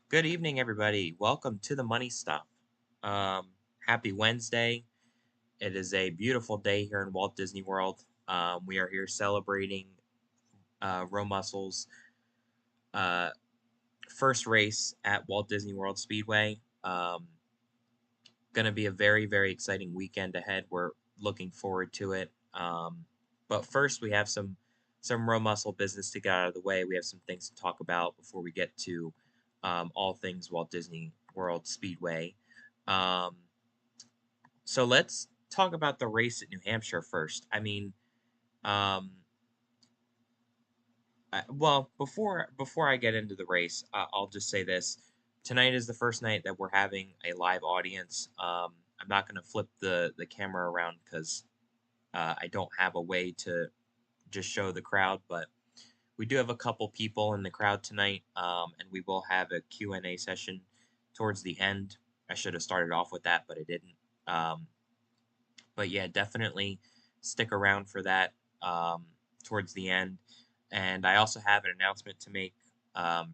Good evening, everybody. Welcome to the Money Stop. Um, Happy Wednesday. It is a beautiful day here in Walt Disney World. We are here celebrating RoMuscle's uh, first race at Walt Disney World Speedway. Going to be a very, very exciting weekend ahead. We're looking forward to it. But first, we have some RoMuscle business to get out of the way. We have some things to talk about before we get to all things Walt Disney World Speedway. Um, so let's talk about the race at New Hampshire first. Um, before I get into the race, I'll just say this: tonight is the first night that we're having a live audience. I'm not going to flip the camera around because I don't have a way to just show the crowd, but we do have a couple people in the crowd tonight, and we will have a Q&A session towards the end. I should have started off with that, but I didn't. Um, but yeah, definitely stick around for that towards the end. And I also have an announcement to make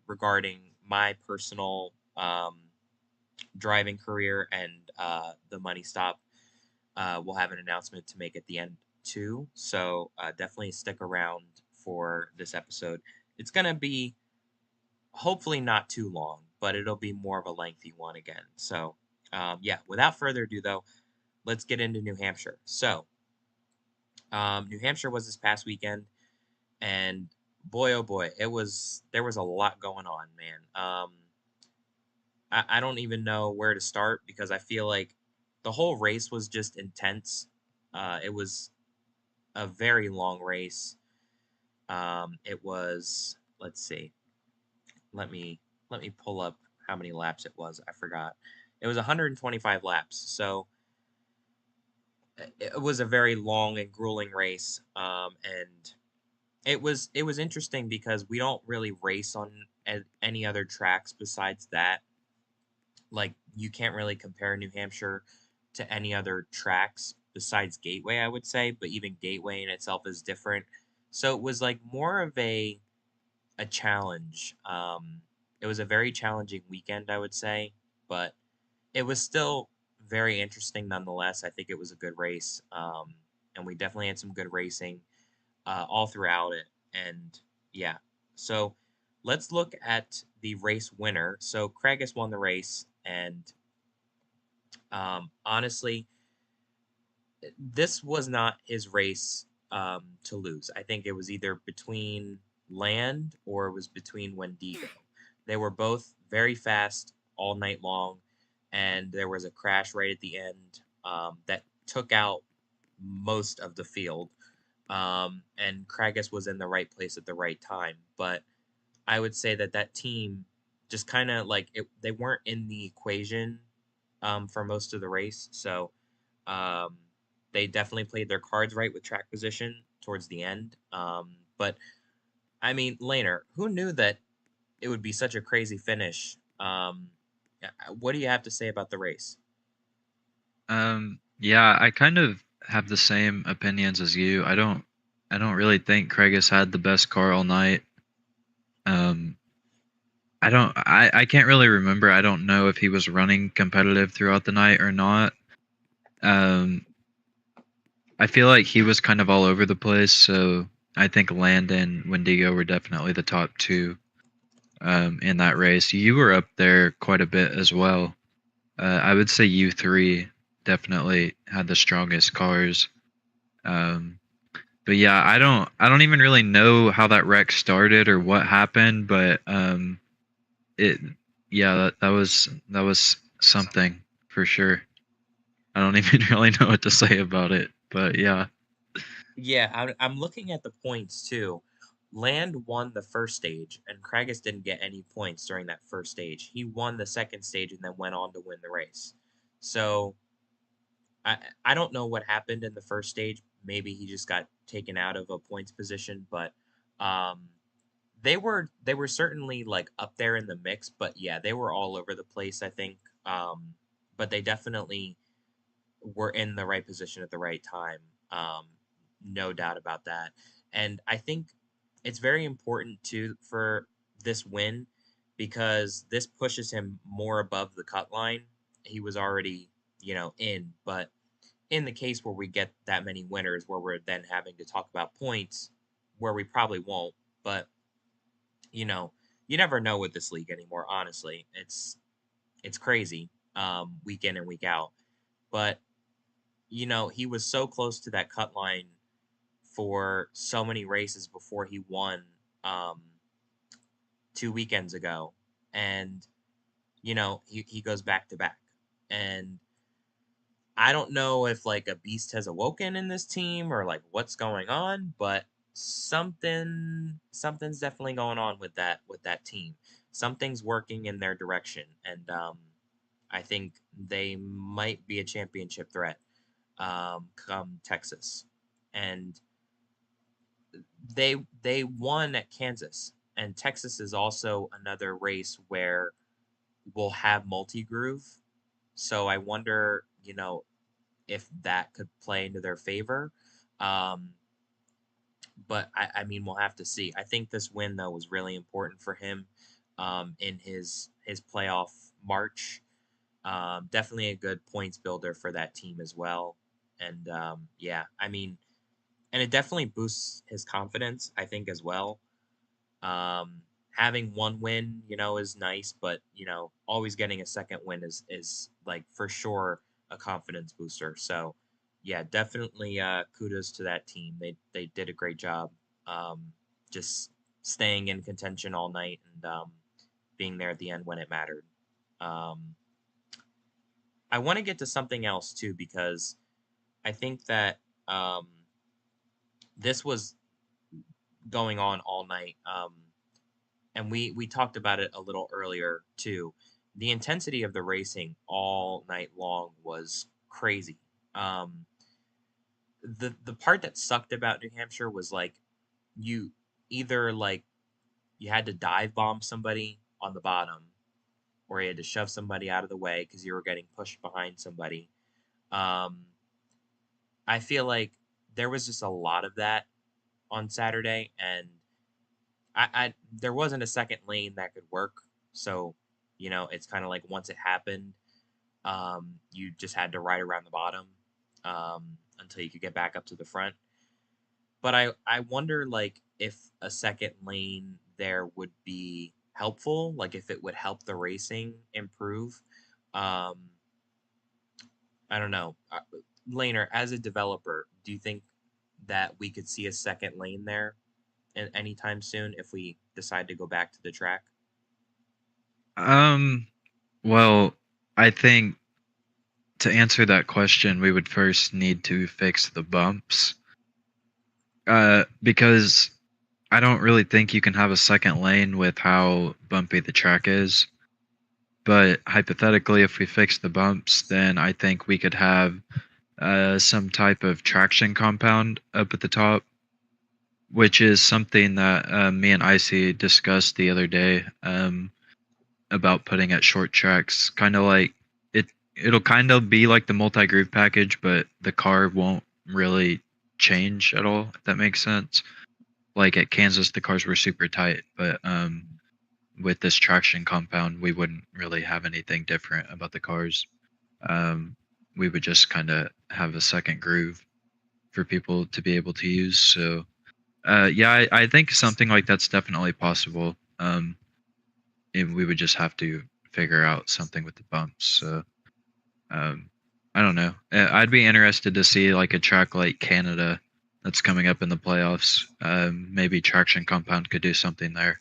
regarding my personal driving career and the money stop. We'll have an announcement to make at the end too. So definitely stick around for this episode. It's going to be hopefully not too long, but it'll be more of a lengthy one again. So yeah, without further ado, though, let's get into New Hampshire. So New Hampshire was this past weekend, and boy, oh boy, there was a lot going on, man. I don't even know where to start because I feel like the whole race was just intense. It was a very long race. It was, let's see, let me let me pull up how many laps it was. I forgot. It was 125 laps. So it was a very long and grueling race. And it was interesting because we don't really race on any other tracks besides that. Like you can't really compare New Hampshire to any other tracks besides Gateway, I would say, but even Gateway in itself is different. So it was like more of a challenge. It was a very challenging weekend, I would say, but it was still very interesting nonetheless. I think it was a good race, and we definitely had some good racing all throughout it. And yeah, so let's look at the race winner. So Craigus won the race, and honestly, this was not his race to lose. I think it was either between Land or it was between Wendigo. They were both very fast all night long, and there was a crash right at the end that took out most of the field. And Kragus was in the right place at the right time. But I would say that that team just kind of like they weren't in the equation for most of the race. So um, they definitely played their cards right with track position towards the end. But I mean, Laner, who knew that it would be such a crazy finish? What do you have to say about the race? Yeah, I kind of have the same opinions as you. I don't really think Craigus had the best car all night. Um, I can't really remember. I don't know if he was running competitive throughout the night or not. Um, I feel like he was kind of all over the place, so I think Landon and Wendigo were definitely the top two in that race. You were up there quite a bit as well. I would say you three definitely had the strongest cars. Um, But yeah, I don't even really know how that wreck started or what happened, but it yeah, that was something for sure. I don't even really know what to say about it, but yeah. Yeah, I'm looking at the points too. Land won the first stage, and Kragus didn't get any points during that first stage. He won the second stage and then went on to win the race. So I don't know what happened in the first stage. Maybe he just got taken out of a points position, but um, they were certainly like up there in the mix. But yeah, they were all over the place. I think, but they definitely were in the right position at the right time. Um, no doubt about that. And I think it's very important too for this win. because this pushes him more above the cut line. He was already, in, but in the case where we get that many winners where we're then having to talk about points, where we probably won't, but you know, you never know with this league anymore, honestly. It's crazy, week in and week out. But, he was so close to that cut line for so many races before he won, um 2 weekends ago. And, he goes back to back. And I don't know if like a beast has awoken in this team or like what's going on, but something's definitely going on with that team. Something's working in their direction, and I think they might be a championship threat come Texas. And they won at Kansas, and Texas is also another race where we'll have multi groove. So I wonder, if that could play into their favor. Um, but I mean, we'll have to see. I think this win though was really important for him in his playoff march. Definitely a good points builder for that team as well. And yeah, I mean, and it definitely boosts his confidence, I think, as well. Um, Having one win, is nice, but always getting a second win is like for sure a confidence booster. So, yeah, definitely kudos to that team. They did a great job, just staying in contention all night and being there at the end when it mattered. Um, I want to get to something else too because I think that um, this was going on all night. And we talked about it a little earlier too. The intensity of the racing all night long was crazy. Um, the part that sucked about New Hampshire was like you either like you had to dive bomb somebody on the bottom, or you had to shove somebody out of the way because you were getting pushed behind somebody. Um, I feel like there was just a lot of that on Saturday, and I there wasn't a second lane that could work. So, it's kind of like once it happened, you just had to ride around the bottom until you could get back up to the front. But I wonder like if a second lane there would be helpful, like if it would help the racing improve. Um, I don't know. Laner, as a developer, do you think that we could see a second lane there anytime soon if we decide to go back to the track? Um, well, I think to answer that question, we would first need to fix the bumps. Because I don't really think you can have a second lane with how bumpy the track is. But hypothetically, if we fix the bumps, then I think we could have some type of traction compound up at the top, which is something that me and Icy discussed the other day about putting at short tracks. Kind of like it. It'll kind of be like the multi-groove package, but the car won't really change at all. If that makes sense. Like at Kansas, the cars were super tight, but with this traction compound, we wouldn't really have anything different about the cars. Um, we would just kind of have a second groove for people to be able to use. So, yeah, I think something like that's definitely possible. And we would just have to figure out something with the bumps. So, um, I don't know. I'd be interested to see like a track like Canada that's coming up in the playoffs. Maybe traction compound could do something there.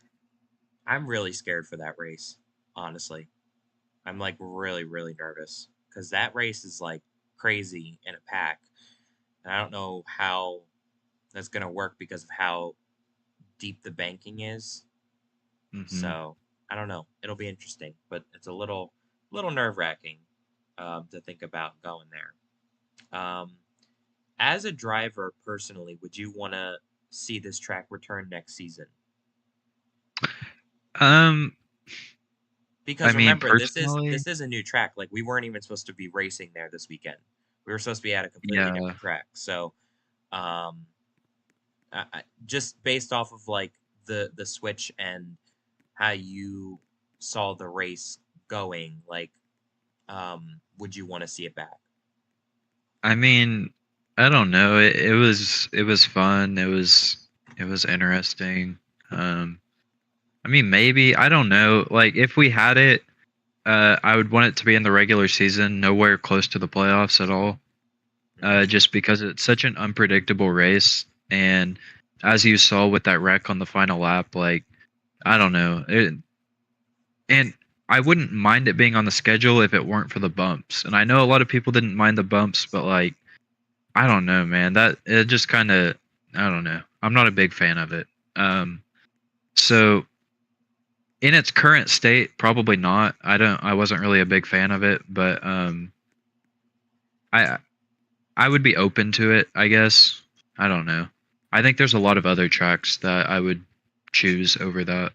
I'm really scared for that race, honestly. I'm like really, really nervous because that race is like crazy in a pack. And I don't know how that's going to work because of how deep the banking is. Hmm. So I don't know. It'll be interesting, but it's a little nerve wracking to think about going there. As a driver, personally, would you want to see this track return next season? Um, I Because mean, remember, personally, this is a new track. Like we weren't even supposed to be racing there this weekend. We were supposed to be at a completely yeah. different track. So, um, just based off of like the switch and how you saw the race going, like, would you want to see it back? I mean, I don't know. It was fun. It was interesting. Um, I mean, maybe I don't know. Like if we had it, I would want it to be in the regular season, nowhere close to the playoffs at all. Hmm. Just because it's such an unpredictable race, and as you saw with that wreck on the final lap, like I don't know, and I wouldn't mind it being on the schedule if it weren't for the bumps. And I know a lot of people didn't mind the bumps, but like I don't know, man. That it just kind of I don't know. I'm not a big fan of it. So in its current state, probably not. I wasn't really a big fan of it, but I I would be open to it, I guess. I don't know. I think there's a lot of other tracks that I would choose over that.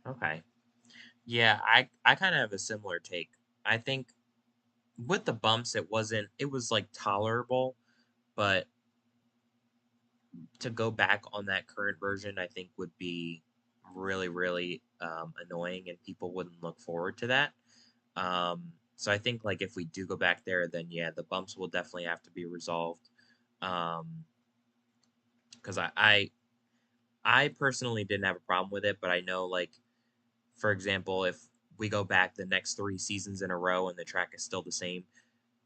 Okay. Yeah, I kind of have a similar take. I think with the bumps, it was like tolerable, but to go back on that current version, I think would be really, really annoying, and people wouldn't look forward to that. So I think like if we do go back there, then yeah, the bumps will definitely have to be resolved. Um, because I personally didn't have a problem with it, but I know like for example, if we go back the next 3 seasons in a row and the track is still the same,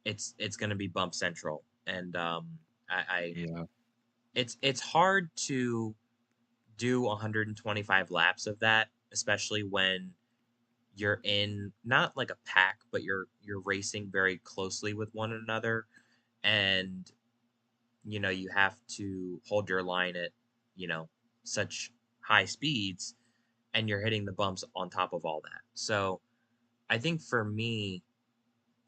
it's going to be bump central, and I Yeah. it's hard to do 125 laps of that, especially when you're in not like a pack, but you're racing very closely with one another, and you have to hold your line at you know such high speeds, and you're hitting the bumps on top of all that. So I think for me,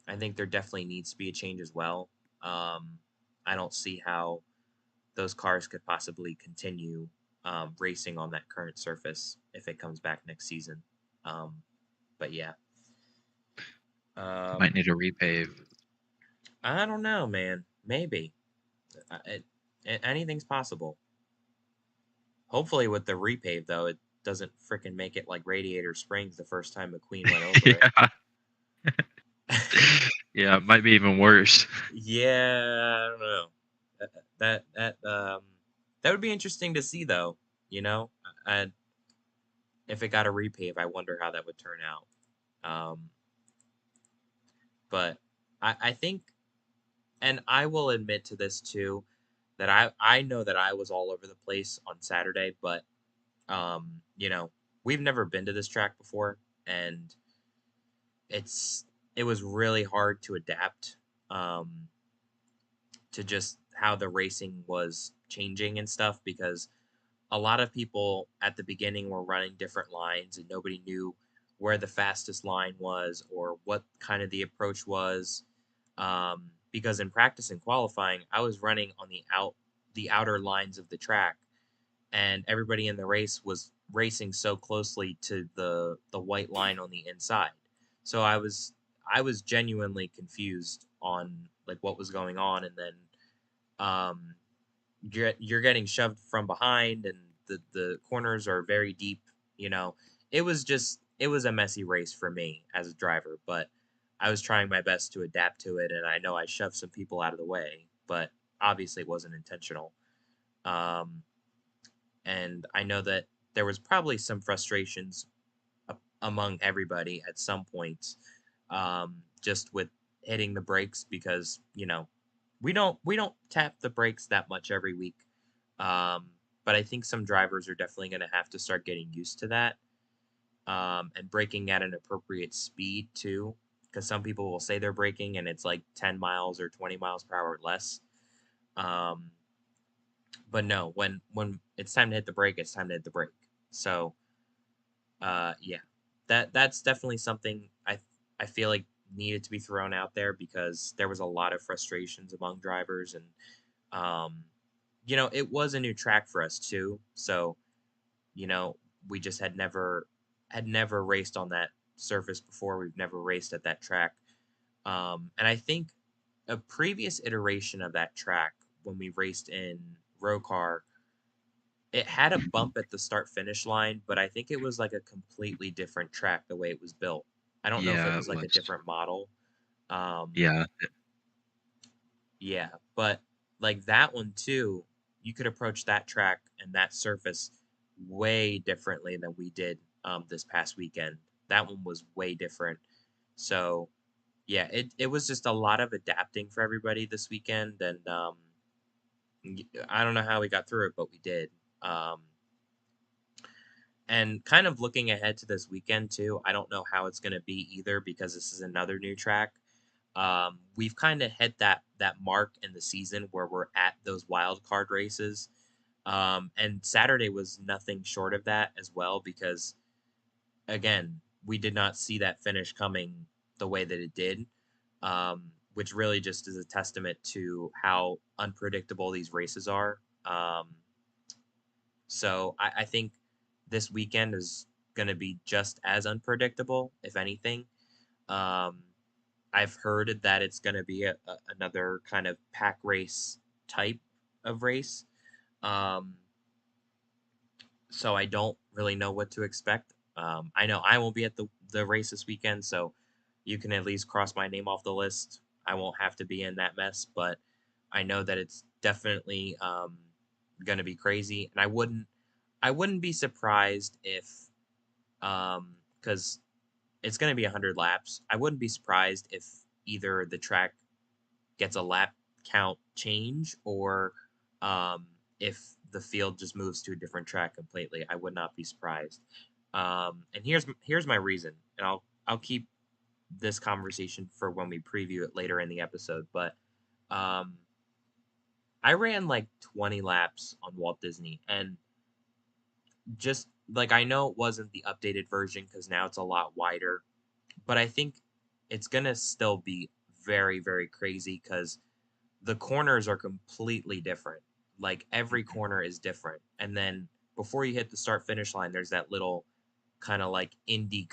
I think there definitely needs to be a change as well. Um, I don't see how those cars could possibly continue racing on that current surface if it comes back next season. Um, but yeah, Might um, need a repave. I don't know, man. Maybe anything's possible. Hopefully, with the repave though, it doesn't freaking make it like Radiator Springs the first time McQueen went over it. Yeah. Yeah, it might be even worse. Yeah, I don't know. That that that that would be interesting to see though. You know, and if it got a repave, I wonder how that would turn out. But I think, and I will admit to this too, that I know that I was all over the place on Saturday, but we've never been to this track before, and it's it was really hard to adapt um, to just how the racing was changing and stuff because a lot of people at the beginning were running different lines and nobody knew where the fastest line was or what kind of the approach was. Because in practice and qualifying, I was running on the outer lines of the track, and everybody in the race was racing so closely to the white line on the inside. So I was genuinely confused on like what was going on, and then um, you're getting shoved from behind, and the corners are very deep. You know, it was a messy race for me as a driver, but I was trying my best to adapt to it, and I know I shoved some people out of the way, but obviously it wasn't intentional. Um, and I know that there was probably some frustrations among everybody at some point, just with hitting the brakes because we don't tap the brakes that much every week. Um, but I think some drivers are definitely going to have to start getting used to that, and braking at an appropriate speed too. Because some people will say they're braking and it's like 10 miles or 20 miles per hour less. Um, but no, when it's time to hit the brake, it's time to hit the brake. So yeah, that's definitely something I feel like needed to be thrown out there because there was a lot of frustrations among drivers, and um, it was a new track for us too. So you know, we just had never raced on that surface before. We've never raced at that track, and I think a previous iteration of that track when we raced in row car, it had a bump at the start finish line, but I think it was like a completely different track the way it was built. I don't know if it Yeah, was it like a was. different model. Um, Yeah. yeah, but like that one too, you could approach that track and that surface way differently than we did this past weekend. That one was way different. So yeah, it was just a lot of adapting for everybody this weekend, and I don't know how we got through it, but we did. Um, and kind of looking ahead to this weekend too, I don't know how it's going to be either because this is another new track. We've kind of hit that mark in the season where we're at those wild card races. And Saturday was nothing short of that as well because again, we did not see that finish coming the way that it did, which really just is a testament to how unpredictable these races are. So I think this weekend is going to be just as unpredictable, if anything. Um, I've heard that it's going to be another kind of pack race type of race. Um, so I don't really know what to expect. I know I won't be at the race this weekend, so you can at least cross my name off the list. I won't have to be in that mess, but I know that it's definitely going to be crazy, and I wouldn't be surprised if because it's going to be 100 laps. I wouldn't be surprised if either the track gets a lap count change or um, if the field just moves to a different track completely. I would not be surprised. And here's my reason, and I'll keep this conversation for when we preview it later in the episode. But um, I ran like 20 laps on Walt Disney, and just like I know it wasn't the updated version because now it's a lot wider, but I think it's gonna still be very, very crazy because the corners are completely different. Like every Mhm. corner is different. And then before you hit the start finish line, there's that little kind of like indie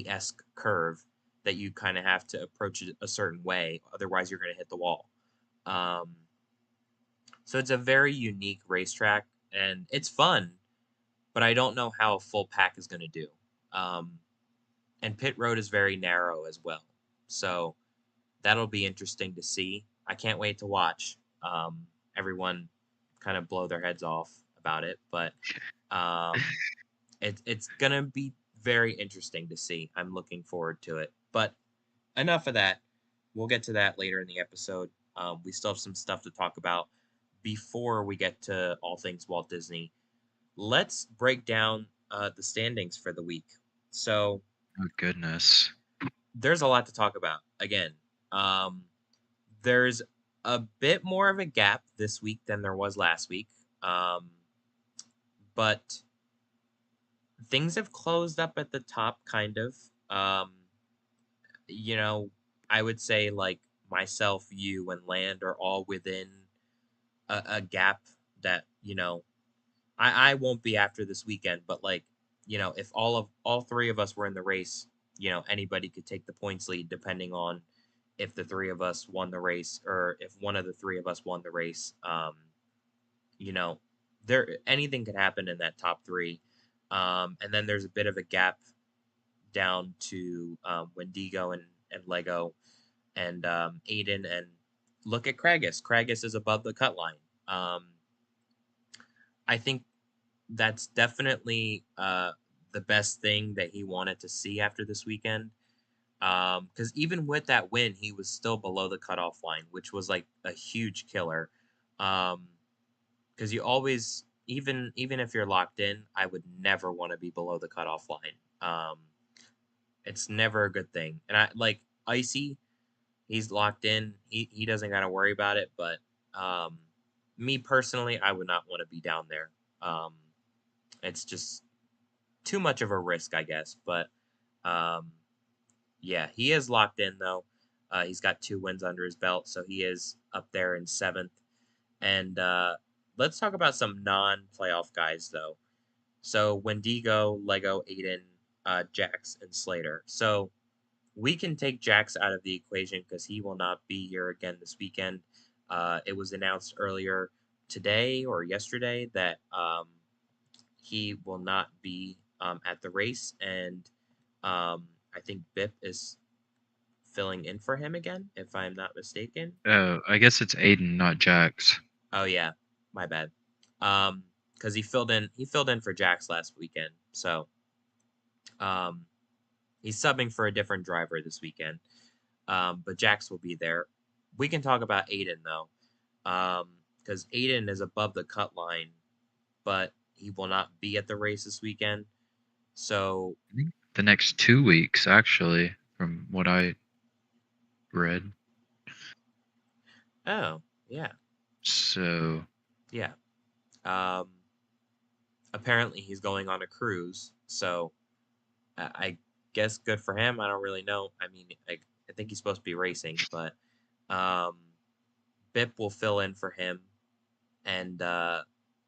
esque curve that you kind of have to approach it a certain way. Otherwise, you're going to hit the wall. Um, so it's a very unique racetrack and it's fun, but I don't know how a full pack is going to do. Um, and pit road is very narrow as well. So that'll be interesting to see. I can't wait to watch everyone kind of blow their heads off about it, but um, it's gonna be very interesting to see. I'm looking forward to it. But enough of that. We'll get to that later in the episode. We still have some stuff to talk about before we get to all things Walt Disney. Let's break down the standings for the week. So Oh goodness. there's a lot to talk about. Again, um, there's a bit more of a gap this week than there was last week. Um, but things have closed up at the top, kind of. You know, I would say like myself, you, and Land are all within a gap that, I won't be after this weekend, but like, if all three of us were in the race, anybody could take the points lead depending on if the three of us won the race or if one of the three of us won the race. You know, there anything could happen in that top three. And then there's a bit of a gap down to Wendigo and Lego and Aiden and look at Kragus. Kragus is above the cut line. I think that's definitely the best thing that he wanted to see after this weekend. Because even with that win, he was still below the cutoff line, which was like a huge killer. Um, because you always, even if you're locked in, I would never want to be below the cutoff line. It's never a good thing. And I like Icy, he's locked in. He doesn't got to worry about it. But um, me personally, I would not want to be down there. Um, it's just too much of a risk, I guess. But um, yeah, he is locked in though. He's got 2 wins under his belt, so he is up there in seventh. And let's talk about some non-playoff guys though. So Wendigo, Lego, Aiden, Jax, and Slater. So we can take Jax out of the equation because he will not be here again this weekend. It was announced earlier today or yesterday that he will not be at the race, and I think Bip is filling in for him again, if I'm not mistaken. Oh, I guess it's Aiden, not Jax. Oh yeah, my bad. Because he filled in for Jax last weekend, so um, he's subbing for a different driver this weekend. But Jax will be there. We can talk about Aiden though, because Aiden is above the cut line, but he will not be at the race this weekend. So, I think the next 2 weeks, actually, from what I read. oh yeah, So, yeah. Um, Apparently he's going on a cruise, so I guess good for him. I don't really know. I mean, I think he's supposed to be racing, but um, Bip will fill in for him, and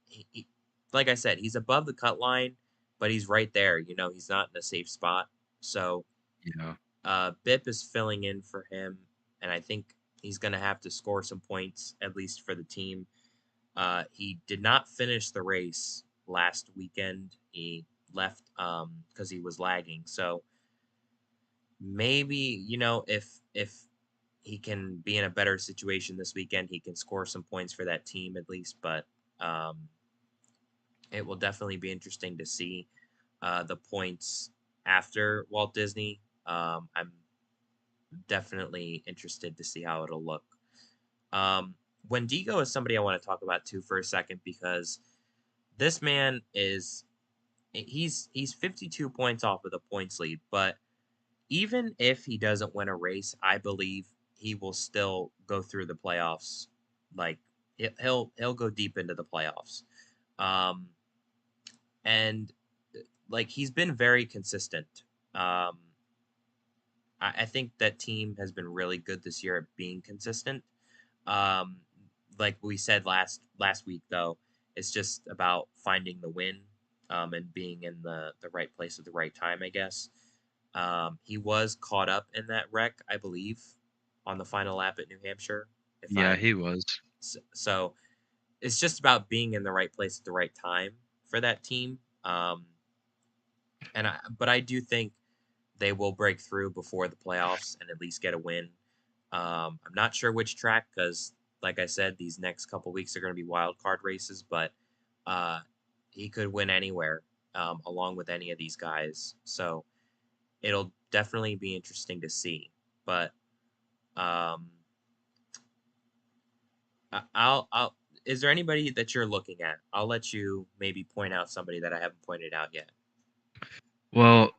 he, like I said, he's above the cut line, but he's right there. He's not in a safe spot, so you know, Bip is filling in for him, and I think he's going to have to score some points at least for the team. He did not finish the race last weekend. He left because he was lagging. So maybe if he can be in a better situation this weekend, he can score some points for that team at least. But um, it will definitely be interesting to see the points after Walt Disney. I'm definitely interested to see how it'll look. Um, Wendigo is somebody I want to talk about too for a second because this man is he's 52 points off of the points lead, but even if he doesn't win a race, I believe he will still go through the playoffs. Like he'll go deep into the playoffs. Um, and like he's been very consistent. Um, I think that team has been really good this year at being consistent. Um, like we said last week, though, it's just about finding the win and being in the right place at the right time, I guess. He was caught up in that wreck, I believe, on the final lap at New Hampshire. If yeah, I'm he was. so, it's just about being in the right place at the right time for that team. But I do think they will break through before the playoffs and at least get a win. I'm not sure which track because, like I said, these next couple weeks are going to be wild card races, but uh, he could win anywhere along with any of these guys. So it'll definitely be interesting to see. But um, I'll. Is there anybody that you're looking at? I'll let you maybe point out somebody that I haven't pointed out yet. Well,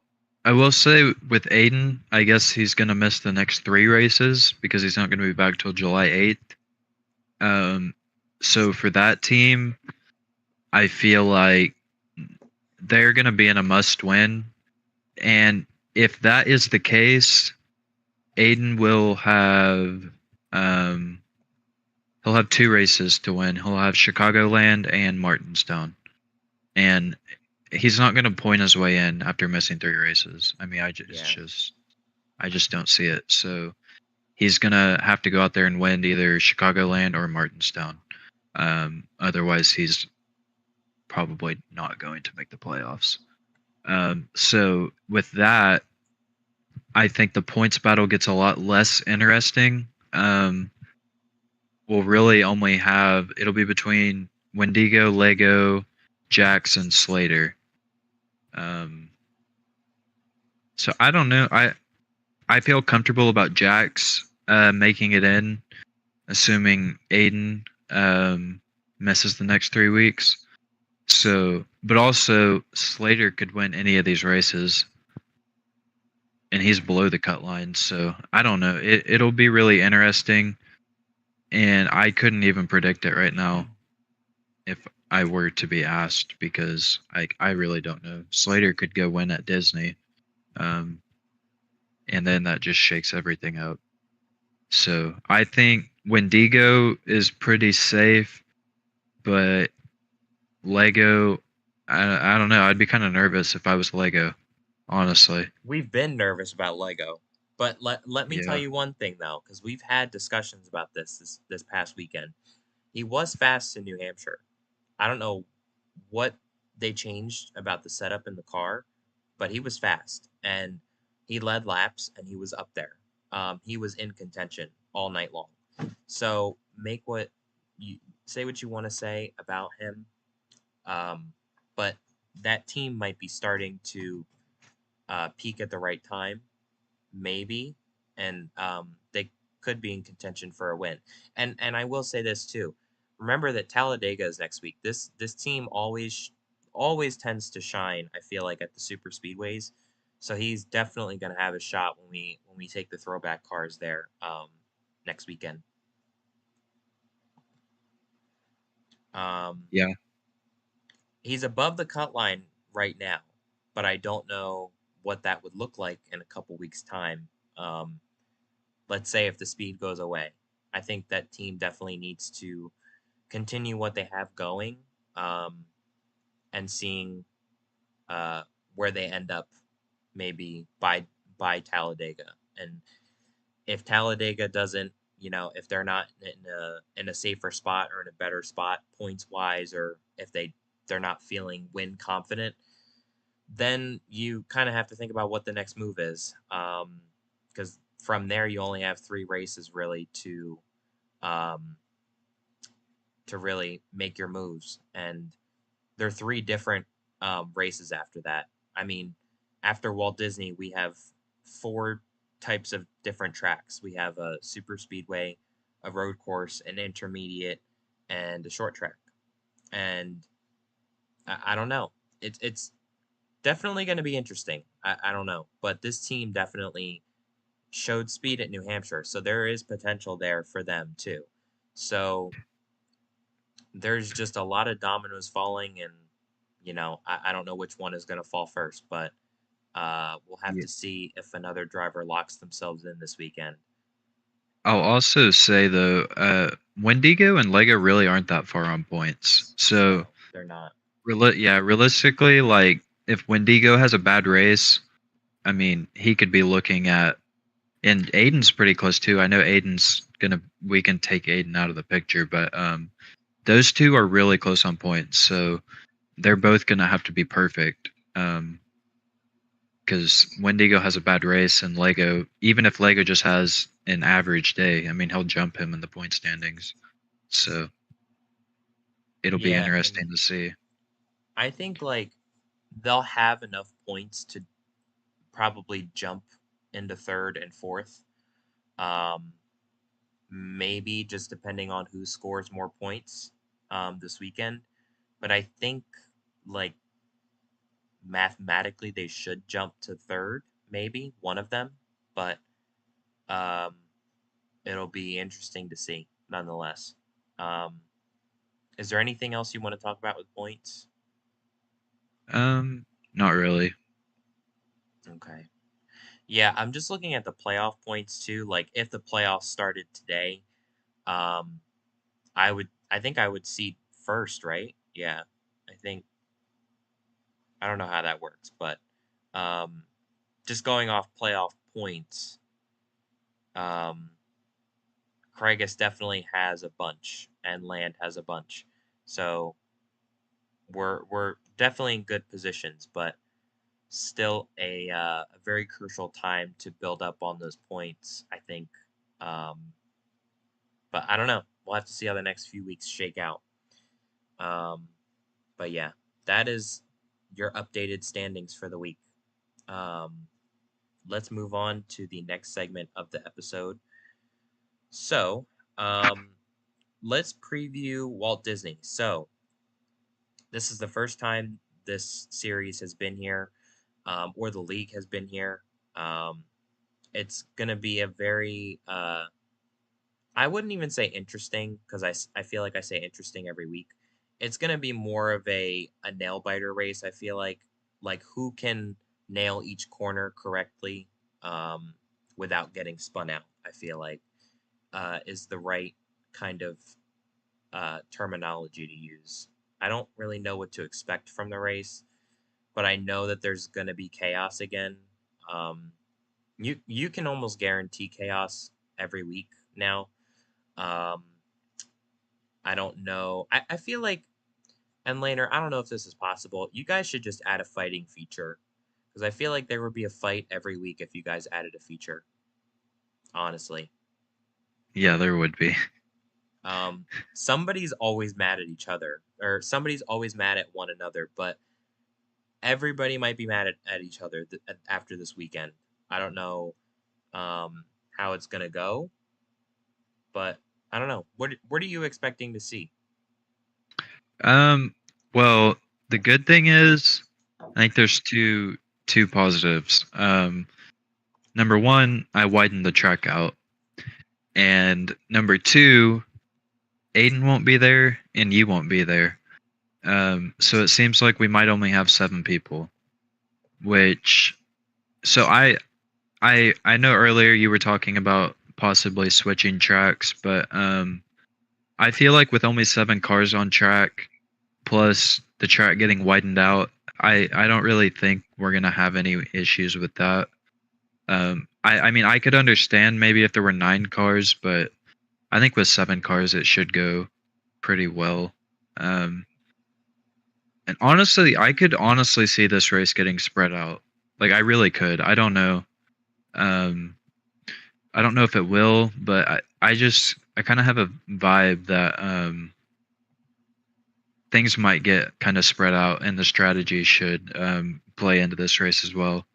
I will say with Aiden, I guess he's going to miss the next 3 races because he's not going to be back till July 8th. So for that team, I feel like they're going to be in a must win. And if that is the case, Aiden will have um, he'll have 2 races to win. He'll have Chicagoland and Martinstown, and he's not going to point his way in after missing 3 races. I mean, Yeah, I just don't see it. So he's going to have to go out there and win either Chicagoland or Martinstown. Otherwise, he's probably not going to make the playoffs. So with that, I think the points battle gets a lot less interesting. We'll really only have it'll be between Wendigo, Lego, Jackson, Slater. Um, so I don't know. I feel comfortable about Jax making it in, assuming Aiden misses the next 3 weeks. So, but also Slater could win any of these races, and he's below the cut line. So I don't know. It'll be really interesting, and I couldn't even predict it right now if I were to be asked because I really don't know. Slater could go win at Disney, um, and then that just shakes everything up. So I think Wendigo is pretty safe, but Lego, I don't know. I'd be kind of nervous if I was Lego, honestly. we've been nervous about Lego, but let me tell Yeah. you one thing though, because we've had discussions about this past weekend. He was fast in New Hampshire. I don't know what they changed about the setup in the car, but he was fast and he led laps and he was up there. He was in contention all night long. So make what you say what you want to say about him, but that team might be starting to peak at the right time, maybe, and they could be in contention for a win. And I will say this too. Remember that Talladega is next week. This team always tends to shine, I feel like, at the super speedways. So he's definitely going to have a shot when we take the throwback cars there next weekend. Um, Yeah. he's above the cut line right now, but I don't know what that would look like in a couple weeks' time. Um, let's say if the speed goes away. I think that team definitely needs to continue what they have going, um, and seeing uh, where they end up maybe by Talladega. And if Talladega doesn't, if they're not in a safer spot or in a better spot points wise, or if they're not feeling win confident, then you kind of have to think about what the next move is. Because from there you only have 3 races really um, to really make your moves, and there are 3 different races after that. I mean, after Walt Disney, we have 4 types of different tracks. We have a super speedway, a road course, an intermediate, and a short track. And I don't know. It's definitely going to be interesting. I don't know, but this team definitely showed speed at New Hampshire, so there is potential there for them too. So there's just a lot of dominoes falling, and I don't know which one is going to fall first, but we'll have Yeah. to see if another driver locks themselves in this weekend. I'll also say though, Wendigo and Lego really aren't that far on points. So, No, they're not. yeah, realistically, like if Wendigo has a bad race, I mean, he could be looking at, and Aiden's pretty close too. I know Aiden's gonna, we can take Aiden out of the picture, but those two are really close on points. So they're both gonna have to be perfect. Because Wendigo has a bad race, and Lego, even if Lego just has an average day, I mean, he'll jump him in the point standings. So it'll be Yeah, and interesting to see. I think like they'll have enough points to probably jump into third and fourth. Um, maybe just depending on who scores more points this weekend. But I think like mathematically they should jump to third, maybe one of them. But um, it'll be interesting to see nonetheless. Um, is there anything else you want to talk about with points? Not really. Okay. Yeah, I'm just looking at the playoff points too. Like if the playoffs started today, um, I think I would seed first, right? Yeah. I think I don't know how that works, but um, just going off playoff points, um, Craigus definitely has a bunch, and Land has a bunch. So we're definitely in good positions, but still a very crucial time to build up on those points, I think. Um, but I don't know. We'll have to see how the next few weeks shake out. Um, but yeah, that is your updated standings for the week. Um, let's move on to the next segment of the episode. So, um, let's preview Walt Disney. So, this is the first time this series has been here, or the league has been here. Um, it's going to be a very, I wouldn't even say interesting because I feel like I say interesting every week. It's going to be more of a nail biter race. I feel like who can nail each corner correctly um, without getting spun out. I feel like is the right kind of terminology to use. I don't really know what to expect from the race, but I know that there's going to be chaos again. Um, you can almost guarantee chaos every week now. Um, I don't know. I feel like, and Laner, I don't know if this is possible. You guys should just add a fighting feature because I feel like there would be a fight every week if you guys added a feature. Honestly, Yeah, there would be. um, somebody's always mad at each other, or somebody's always mad at one another, but everybody might be mad at each other after this weekend. I don't know how it's gonna go, but I don't know. What are you expecting to see? Um, well, the good thing is, I think there's two positives. Number one, I widened the track out, and number two, Aiden won't be there and you won't be there. So it seems like we might only have 7 people, which so I know earlier you were talking about possibly switching tracks, but I feel like with only 7 cars on track plus the track getting widened out, I don't really think we're gonna have any issues with that. I mean I could understand maybe if there were 9 cars, but I think with 7 cars it should go pretty well. Um, and honestly, I could honestly see this race getting spread out. Like I really could. Um, I don't know if it will, but I kind of have a vibe that things might get kind of spread out, and the strategy should play into this race as well.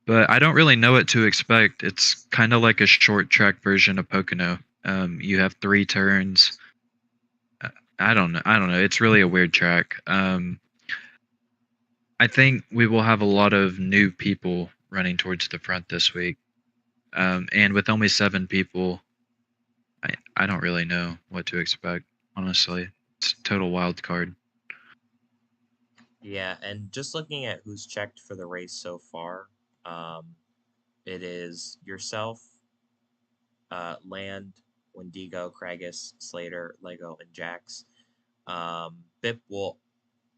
But I don't really know what to expect. It's kind of like a short track version of Pocono. You have 3 turns. I don't know. I don't know. It's really a weird track. I think we will have a lot of new people running towards the front this week. And with only 7 people, I don't really know what to expect, honestly. It's a total wild card. Yeah, and just looking at who's checked for the race so far, um, it is yourself, Land, Wendigo, Kragus, Slater, Lego, and Jax. Bip will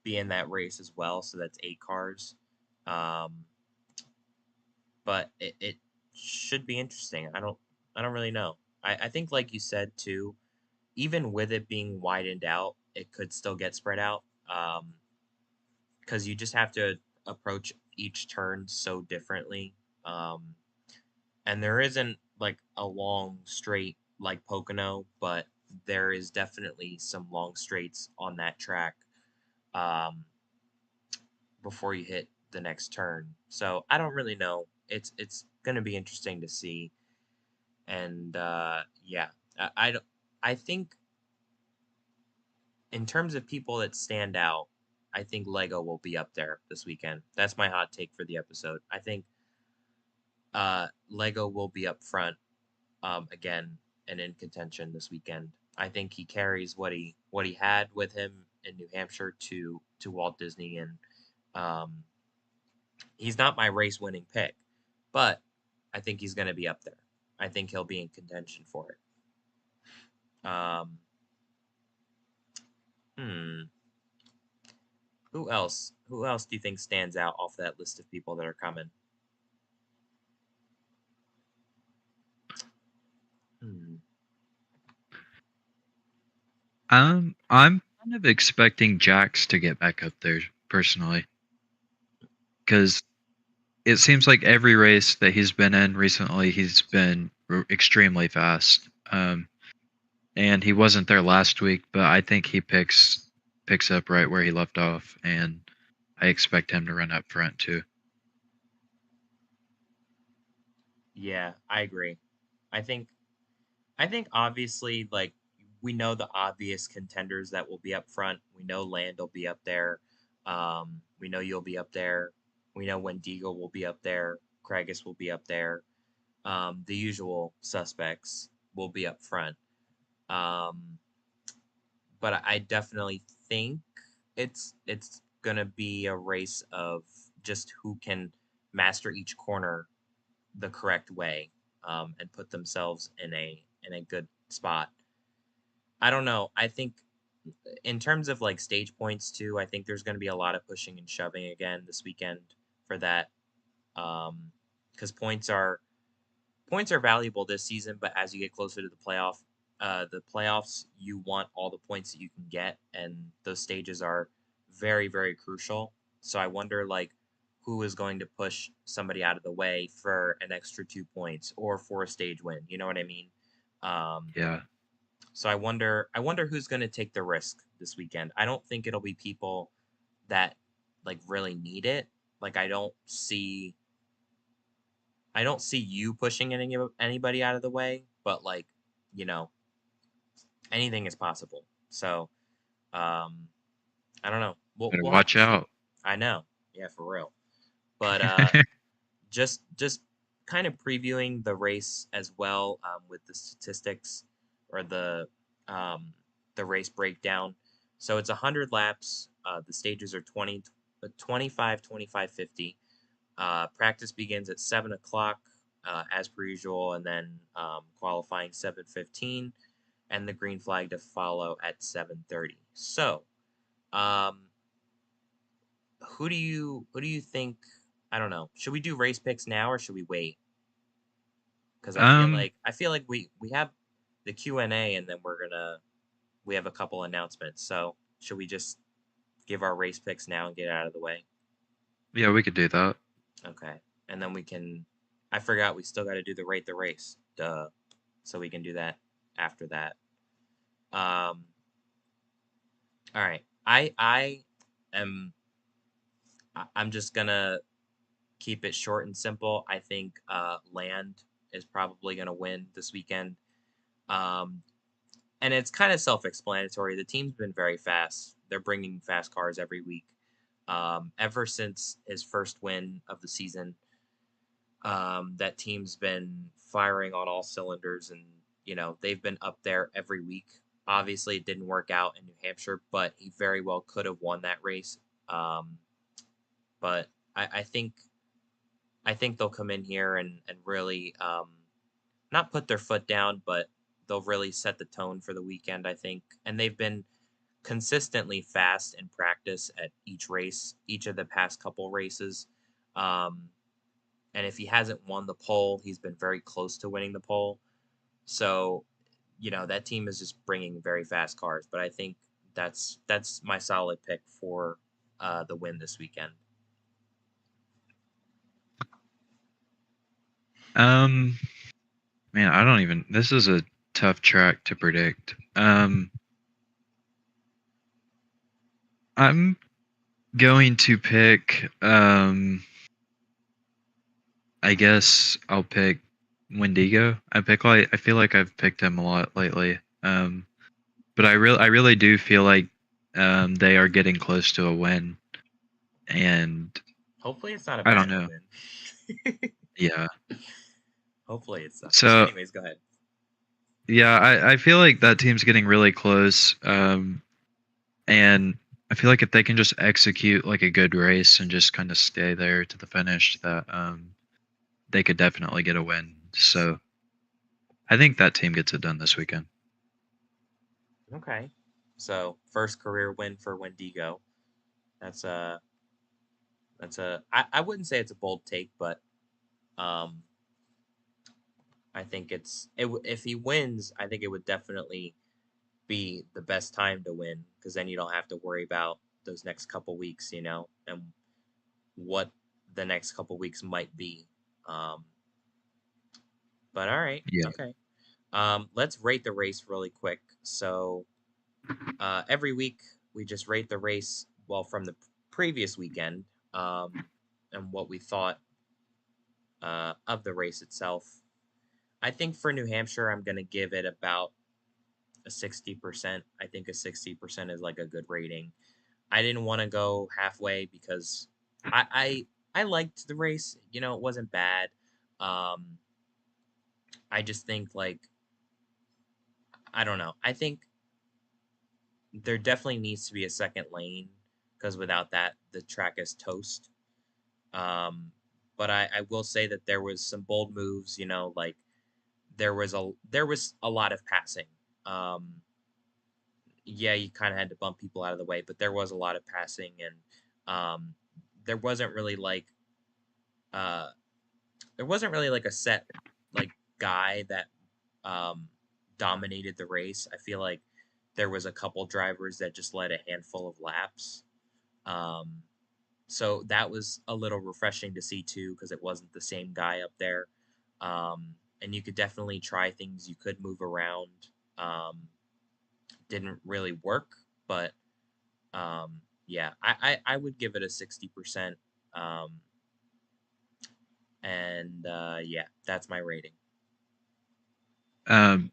be in that race as well, so that's 8 cars. Um, but it should be interesting. I don't really know. I think like you said too, even with it being widened out, it could still get spread out. Because you just have to approach each turn so differently. Um, and there isn't like a long straight like Pocono, but there is definitely some long straights on that track um, before you hit the next turn. So I don't really know. It's gonna be interesting to see, and yeah, I don't. I think in terms of people that stand out, I think Lego will be up there this weekend. That's my hot take for the episode. I think Lego will be up front again and in contention this weekend. I think he carries what he had with him in New Hampshire to Walt Disney, and um, he's not my race winning pick, but I think he's going to be up there. I think he'll be in contention for it. Hmm. Who else? Who else do you think stands out off that list of people that are coming? Hmm. I'm kind of expecting Jax to get back up there personally, because it seems like every race that he's been in recently, he's been extremely fast. And he wasn't there last week, but I think he picks up right where he left off, and I expect him to run up front too. Yeah, I agree. I think I think obviously like we know the obvious contenders that will be up front. We know Land will be up there. We know you'll be up there. We know Wendigo will be up there. Kragus will be up there. The usual suspects will be up front. Um, but I definitely think it's gonna be a race of just who can master each corner the correct way and put themselves in a good spot. I don't know. I think in terms of like stage points too, I think there's going to be a lot of pushing and shoving again this weekend for that. Because points are valuable this season, but as you get closer to the playoff the playoffs, you want all the points that you can get, and those stages are very, very crucial. So I wonder, like, who is going to push somebody out of the way for an extra 2 points or for a stage win. You know what I mean? Um, Yeah. so I wonder who's going to take the risk this weekend. I don't think it'll be people that like really need it. Like I don't see you pushing anybody out of the way, but like, you know, anything is possible. So, um, I don't know. Better We'll have watch to see. out. I know. Yeah, for real. But just kind of previewing the race as well, with the statistics or um, the race breakdown. So it's 100 laps. The stages are 25, 25, 50. Practice begins at 7 o'clock, as per usual, and then qualifying 7:15, and the green flag to follow at 7:30. So, um, who do you think? I don't know. Should we do race picks now or should we wait? Because um, I feel like we have the Q&A, and then we have a couple announcements. So should we just give our race picks now and get it out of the way? yeah, we could do that. Okay, and then we can. I forgot we still got to do the rate the race. Duh. So we can do that after that. Um. All right. Am. I'm just gonna keep it short and simple. I think Land is probably gonna win this weekend. Um, and it's kind of self-explanatory. The team's been very fast. They're bringing fast cars every week. Ever since his first win of the season, that team's been firing on all cylinders, and they've been up there every week. Obviously, it didn't work out in New Hampshire, but he very well could have won that race. Um, but I think they'll come in here and really not put their foot down, but they'll really set the tone for the weekend, I think. And they've been consistently fast in practice at each race, each of the past couple races. Um, and if he hasn't won the pole, he's been very close to winning the pole. So, that team is just bringing very fast cars. But I think that's my solid pick for the win this weekend. Um, Man, I don't even. This is a tough track to predict. I'm going to pick. I guess I'll pick Wendigo. I feel like I've picked him a lot lately. But I really do feel like they are getting close to a win, and Hopefully, it's not a I don't bad know. omen. Yeah. Hopefully, it's not. So Anyways, go ahead. yeah, I feel like that team's getting really close. And I feel like if they can just execute like a good race and just kind of stay there to the finish, that they could definitely get a win. So I think that team gets it done this weekend. Okay. So first career win for Wendigo. That's a I wouldn't say it's a bold take, but um I think if he wins, I think it would definitely be the best time to win, because then you don't have to worry about those next couple weeks, and what the next couple weeks might be. Um but all right. Yeah. Okay. Let's rate the race really quick. So every week we just rate the race, well, from the previous weekend, and what we thought of the race itself. I think for New Hampshire, I'm going to give it about a 60%. I think a 60% is like a good rating. I didn't want to go halfway because I liked the race. It wasn't bad. Um, I just think, like, I don't know. I think there definitely needs to be a second lane, because without that, the track is toast. Um, but I will say that there was some bold moves. Like there was a lot of passing. Um, yeah, you kind of had to bump people out of the way, but there was a lot of passing, and um, there wasn't really like uh, there wasn't really like a set like guy that um, dominated the race. I feel like there was a couple drivers that just led a handful of laps. Um, so that was a little refreshing to see too, because it wasn't the same guy up there. And you could definitely try things. You could move around. Um, didn't really work, but yeah, I would give it a 60%. Um, and yeah, that's my rating.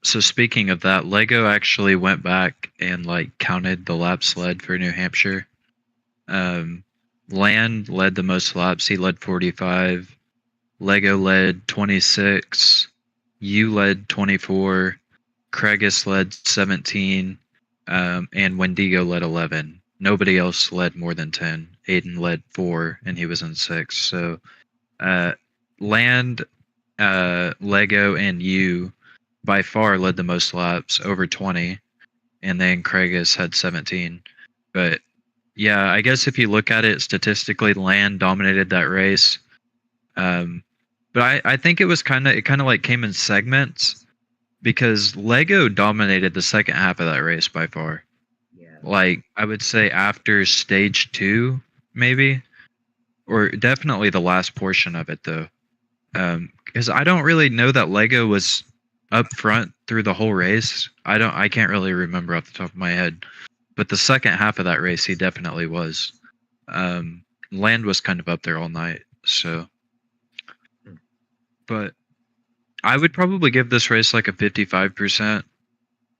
So speaking of that, Lego actually went back and like counted the laps led for New Hampshire. Um, Land led the most laps. He led 45. Lego led 26. You led 24. Craigus led 17. And Wendigo led 11. Nobody else led more than 10. Aiden led 4, and he was in 6. So, uh, Land, Lego, and you by far led the most laps, over 20. And then Craigus had 17. But yeah, I guess if you look at it statistically, Land dominated that race. But I think it kind of like came in segments because Lego dominated the second half of that race by far. Yeah. Like I would say after stage 2, maybe, or definitely the last portion of it though. Because I don't really know that Lego was up front through the whole race. I can't really remember off the top of my head. But the second half of that race, he definitely was. Land was kind of up there all night. So, Hmm. but I would probably give this race like a 55%.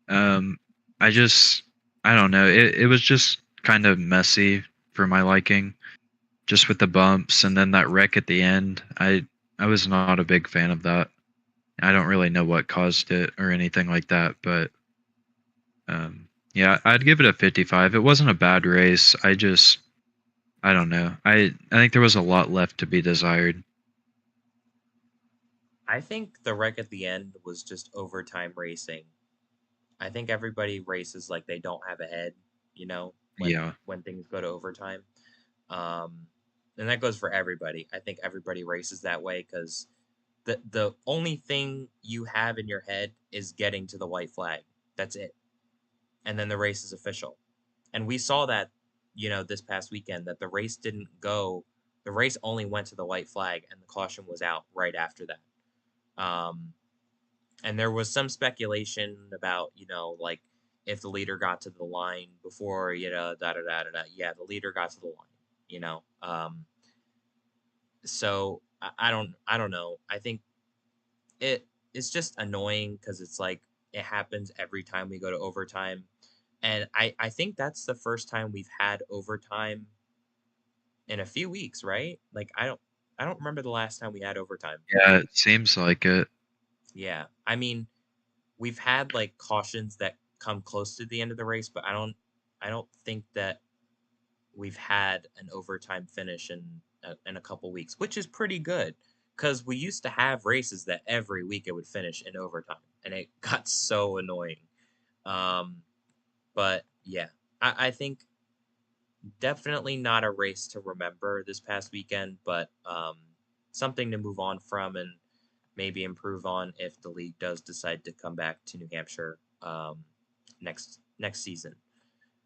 Um, I just, I don't know. It was just kind of messy for my liking, just with the bumps and then that wreck at the end. I was not a big fan of that. I don't really know what caused it or anything like that, but yeah, I'd give it a 55. It wasn't a bad race. I don't know. I think there was a lot left to be desired. I think the wreck at the end was just overtime racing. I think everybody races like they don't have a head, you know, Yeah. when things go to overtime. Um, and that goes for everybody. I think everybody races that way because the only thing you have in your head is getting to the white flag. That's it. And then the race is official. And we saw that, this past weekend that the race only went to the white flag and the caution was out right after that. Um, and there was some speculation about, like if the leader got to the line before, da da da da da. Yeah, the leader got to the line, you know. So I don't know. I think it's just annoying because it's like it happens every time we go to overtime. And I think that's the first time we've had overtime in a few weeks, right? Like I don't remember the last time we had overtime. Yeah, it seems like it. Yeah. I mean, we've had like cautions that come close to the end of the race, but I don't think that we've had an overtime finish in a couple weeks, which is pretty good because we used to have races that every week it would finish in overtime, and it got so annoying. Um, but yeah, I think definitely not a race to remember this past weekend, but something to move on from and maybe improve on if the league does decide to come back to New Hampshire next season.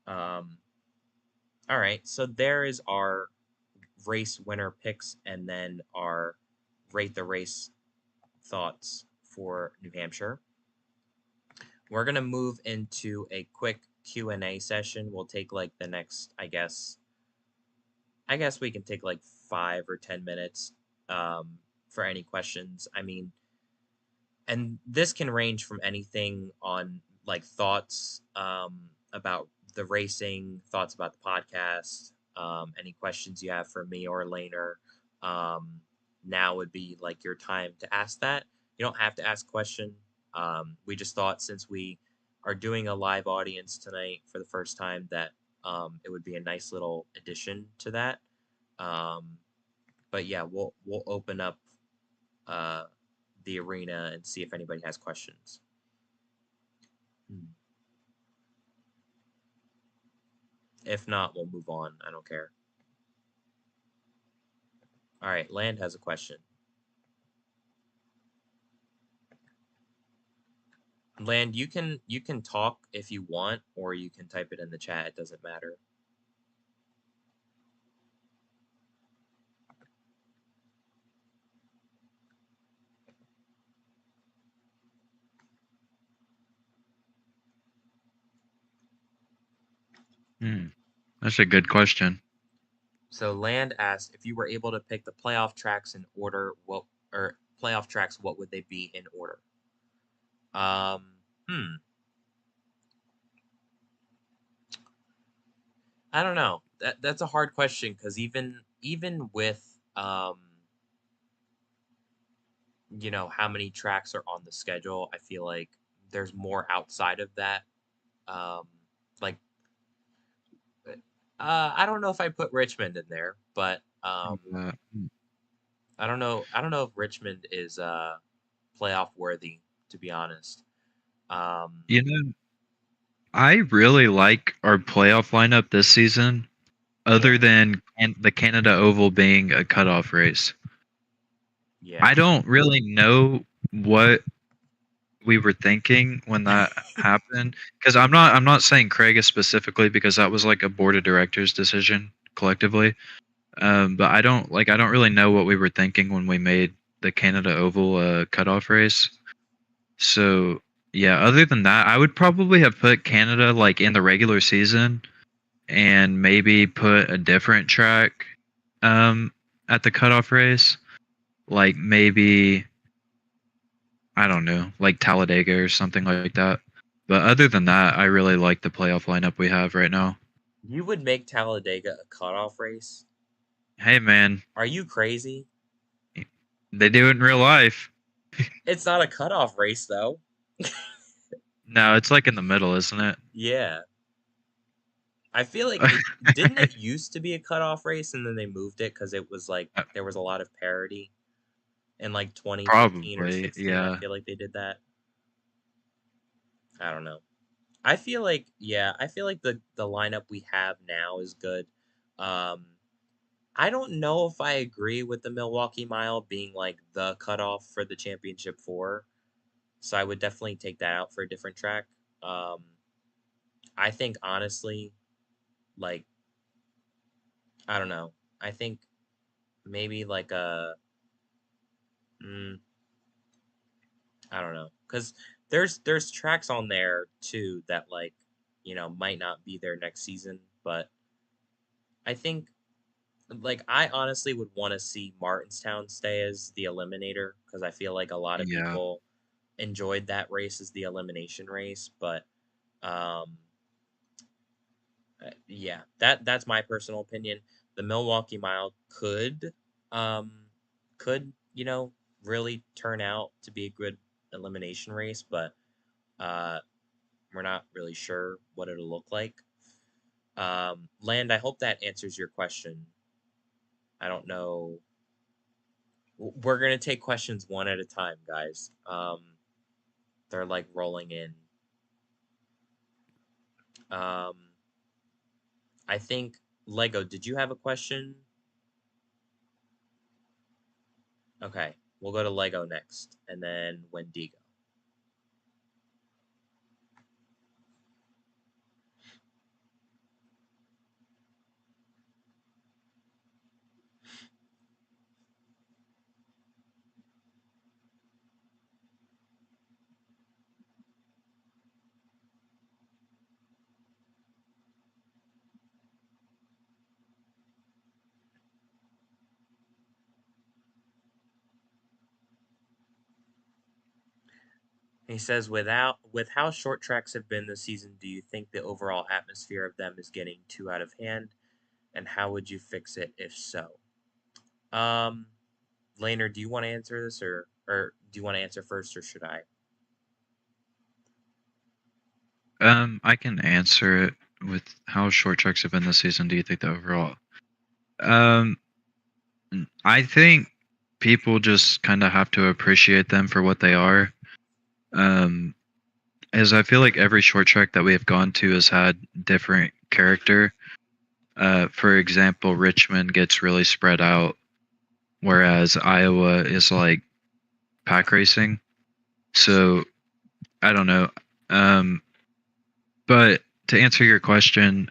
Um, all right, so there is our race winner picks and then our rate the race thoughts for New Hampshire. We're gonna move into a quick Q&A session. We'll take like the next, I guess we can take like 5 or 10 minutes for any questions. I mean, and this can range from anything on like thoughts about the racing, thoughts about the podcast, any questions you have for me or Laner. Um, Now would be like your time to ask that. You don't have to ask a question. We just thought since we are doing a live audience tonight for the first time that it would be a nice little addition to that. Um, but yeah, we'll open up uh, the arena and see if anybody has questions. Hmm. If not, we'll move on. I don't care. All right, Land has a question. Land, you can talk if you want, or you can type it in the chat. It doesn't matter. That's a good question. So Land asked, if you were able to pick the playoff tracks in order, what would they be in order? Um, hmm. I don't know. That's a hard question because even with how many tracks are on the schedule, I feel like there's more outside of that. Um, like I don't know if I put Richmond in there, but Uh, I don't know if Richmond is playoff worthy, to be honest. Um, you know, I really like our playoff lineup this season, other yeah, than the Canada Oval being a cutoff race. yeah. I don't really know what we were thinking when that happened, because I'm not saying Craig specifically, because that was like a board of directors decision collectively. But I don't really know what we were thinking when we made the Canada Oval cutoff race. So yeah, other than that, I would probably have put Canada like in the regular season, and maybe put a different track um at the cutoff race, like maybe, I don't know, like Talladega or something like that. But other than that, I really like the playoff lineup we have right now. You would make Talladega a cutoff race? Hey man, Are you crazy? they do it in real life. It's not a cutoff race though. No, it's like in the middle, isn't it? Yeah. I feel like it didn't it used to be a cutoff race and then they moved it because it was like there was a lot of parity in like 2015 or Probably, 16. I yeah. feel like they did that. I don't know. I feel like the lineup we have now is good. Um, I don't know if I agree with the Milwaukee Mile being like the cutoff for the championship four. So I would definitely take that out for a different track. Um, I think honestly, like I don't know. I think maybe like mm, I don't know, because there's tracks on there too that like might not be there next season, but I think like I honestly would want to see Martinstown stay as the eliminator because I feel like a lot of Yeah. people enjoyed that race as the elimination race, but um yeah, that's my personal opinion. The Milwaukee Mile um could, really turn out to be a good elimination race, but uh we're not really sure what it'll look like. Land, I hope that answers your question. I don't know. We're gonna take questions one at a time, guys. They're like rolling in. Um, I think Lego. Did you have a question? Okay, we'll go to Lego next, and then Wendigo. He says, with how short tracks have been this season, do you think the overall atmosphere of them is getting too out of hand? And how would you fix it if so? Um, Laner, do you want to answer this, or do you want to answer first, or should I? I can answer it with how short tracks have been this season. Do you think the overall? Um, I think people just kind of have to appreciate them for what they are. Um, as I feel like every short track that we have gone to has had different character. For example, Richmond gets really spread out, whereas Iowa is like pack racing. So I don't know. Um, but to answer your question,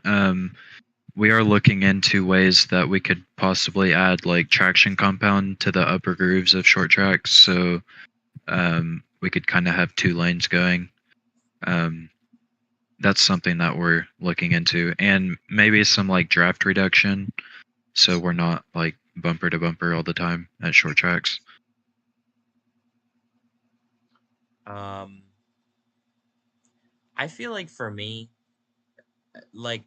we are looking into ways that we could possibly add like traction compound to the upper grooves of short tracks, so we could kind of have two lanes going. Um, that's something that we're looking into, and maybe some like draft reduction, so we're not like bumper to bumper all the time at short tracks. Um, I feel like for me, like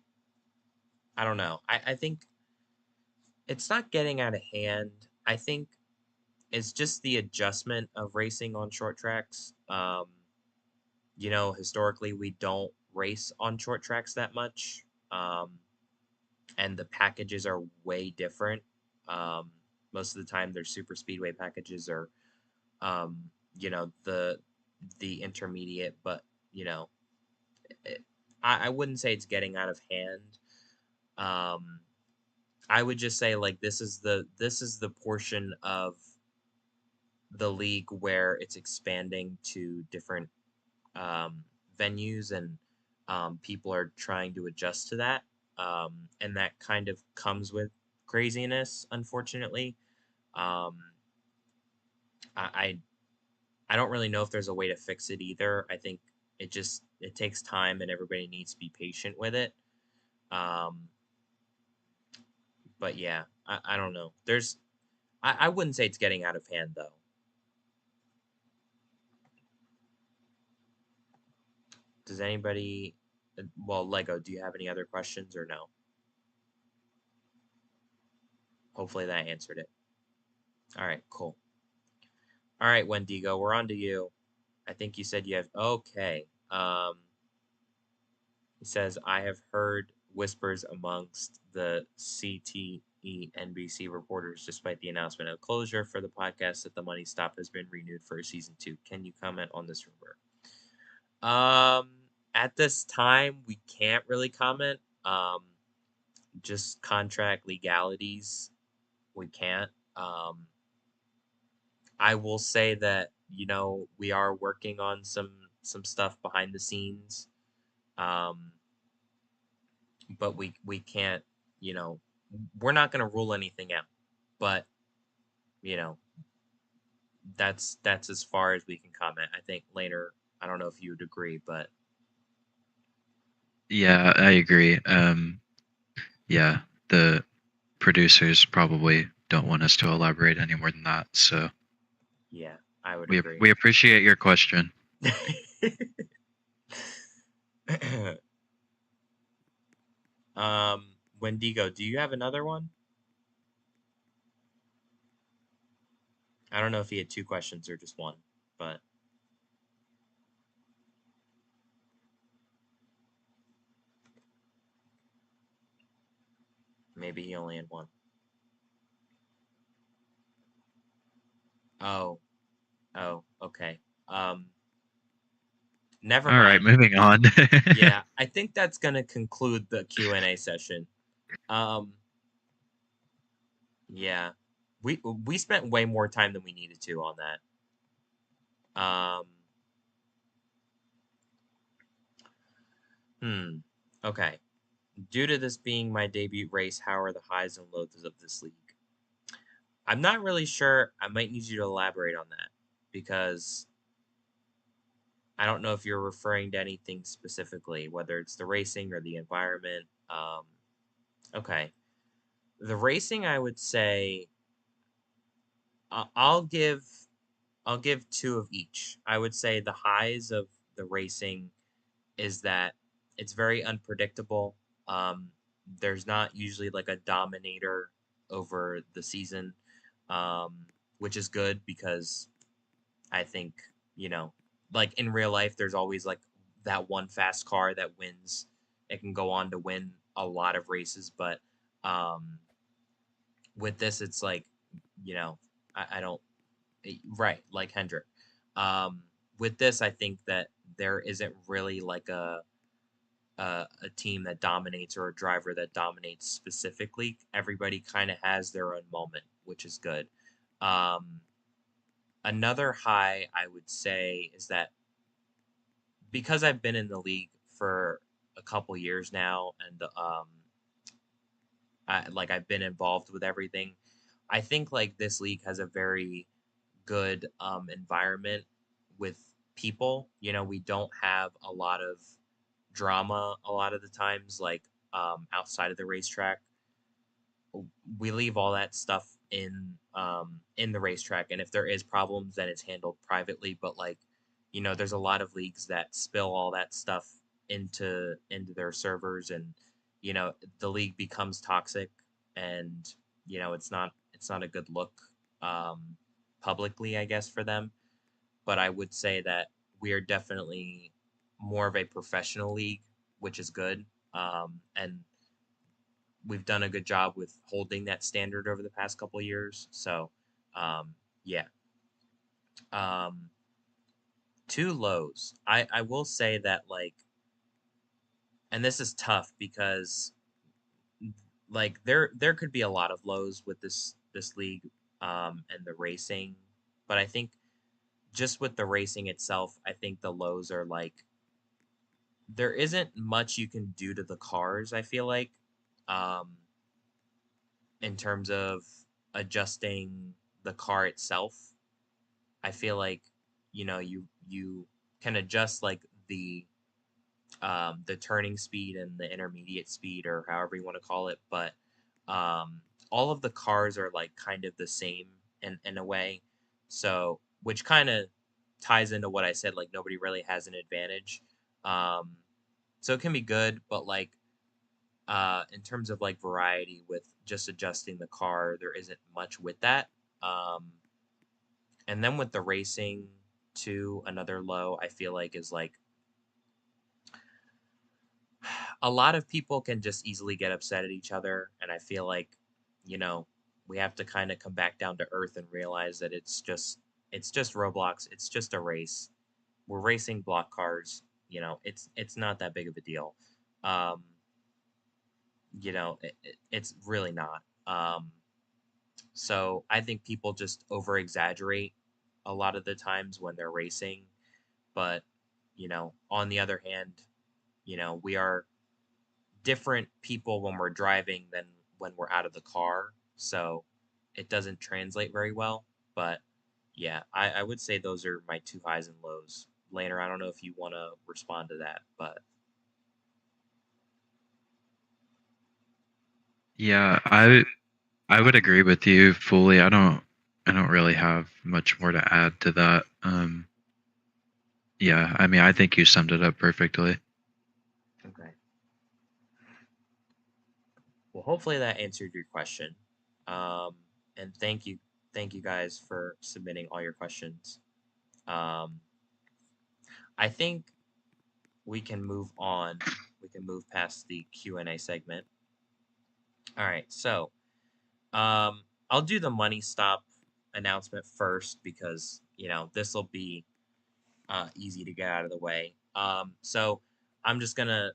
I don't know. I think it's not getting out of hand. I think it's just the adjustment of racing on short tracks. Historically we don't race on short tracks that much. Um, and the packages are way different. Um, Most of the time, their super speedway packages are, um, the intermediate, but you know, it, I wouldn't say it's getting out of hand. Um, I would just say like this is the portion of the league where it's expanding to different um, venues and people are trying to adjust to that. And that kind of comes with craziness, unfortunately. Um, I, I I don't really know if there's a way to fix it either. I think it takes time and everybody needs to be patient with it. Um, but yeah, I don't know. I wouldn't say it's getting out of hand though. Does anybody well, Lego, do you have any other questions or no? Hopefully that answered it. All right, cool. All right, Wendigo, we're on to you. I think you said you have okay. He says I have heard whispers amongst the CTE NBC reporters, despite the announcement of closure for the podcast, that the Money Stop has been renewed for season 2. Can you comment on this rumor? Um, at this time, we can't really comment. Just contract legalities, we can't. I will say that we are working on some stuff behind the scenes, um, but we can't. You know, we're not going to rule anything out, but you know that's as far as we can comment. I think later. I don't know if you would agree, but Yeah, I agree. Yeah, the producers probably don't want us to elaborate any more than that. So yeah, I would we agree. we appreciate your question. um, Wendigo, do you have another one? I don't know if he had two questions or just one, but maybe he only had one. Oh, oh, okay. Never All right, mind. moving on. Yeah, I think that's gonna conclude the Q&A session. Um, yeah, we spent way more time than we needed to on that. Hmm. Okay. Due to this being my debut race, how are the highs and lows of this league? I'm not really sure. I might need you to elaborate on that because I don't know if you're referring to anything specifically, whether it's the racing or the environment. Okay. The racing, I would say, I- I'll give I'll give two of each. I would say the highs of the racing is that it's very unpredictable. Um, there's not usually like a dominator over the season, um, which is good because I think, you know, like in real life, there's always like that one fast car that wins. It can go on to win a lot of races, but um, with this, it's like, you know, I don't, right, like Hendrick. Um, with this, I think that there isn't really like a team that dominates or a driver that dominates specifically. Everybody kind of has their own moment, which is good. Um, Another high I would say is that because I've been in the league for a couple years now, and I've been involved with everything. I think like this league has a very good environment with people. You know, we don't have a lot of drama a lot of the times, like outside of the racetrack. We leave all that stuff in the racetrack, and if there is problems, then it's handled privately. But like, you know, there's a lot of leagues that spill all that stuff into their servers, and you know, the league becomes toxic, and you know, it's not a good look um publicly, I guess, for them. But I would say that we are definitely more of a professional league, which is good. And we've done a good job with holding that standard over the past couple of years. So, yeah. Um, two lows. I will say that like, and this is tough because like there could be a lot of lows with this league and the racing, but I think just with the racing itself, I think the lows are like there isn't much you can do to the cars. I feel like um, in terms of adjusting the car itself. I feel like you know you can adjust like the turning speed and the intermediate speed or however you want to call it, but all of the cars are like kind of the same in a way. So which kind of ties into what I said, like nobody really has an advantage. Um, so it can be good, but like in terms of like variety with just adjusting the car, there isn't much with that. Um, and then with the racing to another low, I feel like is like a lot of people can just easily get upset at each other. And I feel like, you know, we have to kind of come back down to earth and realize that it's just Roblox. It's just a race. We're racing block cars. You know, it's not that big of a deal. Um, it's really not. So I think people just over exaggerate a lot of the times when they're racing. But, you know, on the other hand, you know, we are different people when we're driving than when we're out of the car. So it doesn't translate very well. But yeah, I would say those are my two highs and lows. Later, I don't know if you want to respond to that, but Yeah, I would agree with you fully. I don't really have much more to add to that. Yeah, I mean, I think you summed it up perfectly. okay. Well, hopefully that answered your question. Um, and thank you guys for submitting all your questions. Um, I think we can move on. We can move past the Q&A segment. All right, so I'll do the money stop announcement first because you know this will be easy to get out of the way. So I'm just gonna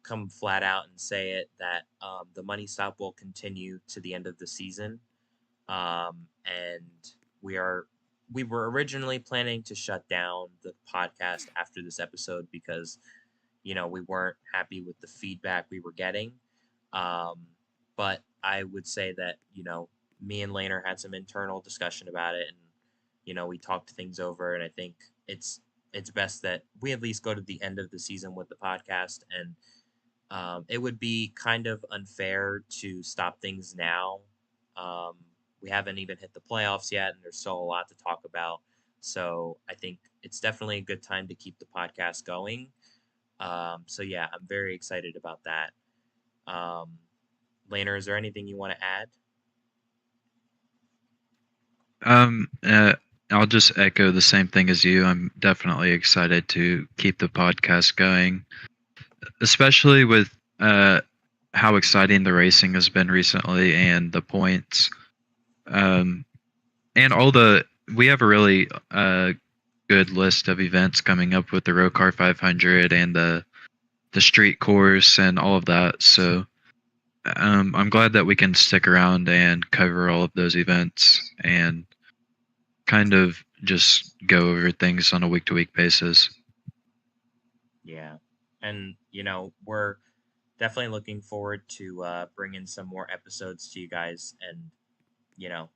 come flat out and say it that the money stop will continue to the end of the season, and we are we were originally planning to shut down the podcast after this episode because you know we weren't happy with the feedback we were getting. Um, but I would say that you know me and Laner had some internal discussion about it, and you know we talked things over, and I think it's it's best that we at least go to the end of the season with the podcast, and it would be kind of unfair to stop things now. Um, we haven't even hit the playoffs yet, and there's still a lot to talk about. So I think it's definitely a good time to keep the podcast going. So yeah, I'm very excited about that. Um, Laner, is there anything you want to add? Um, uh, I'll just echo the same thing as you. I'm definitely excited to keep the podcast going, especially with how exciting the racing has been recently and the points. Um, and all the we have a really good list of events coming up with the Rocar 500 and the street course and all of that. So I'm glad that we can stick around and cover all of those events and kind of just go over things on a week to week basis. Yeah. And, we're definitely looking forward to bringing some more episodes to you guys. And, you know,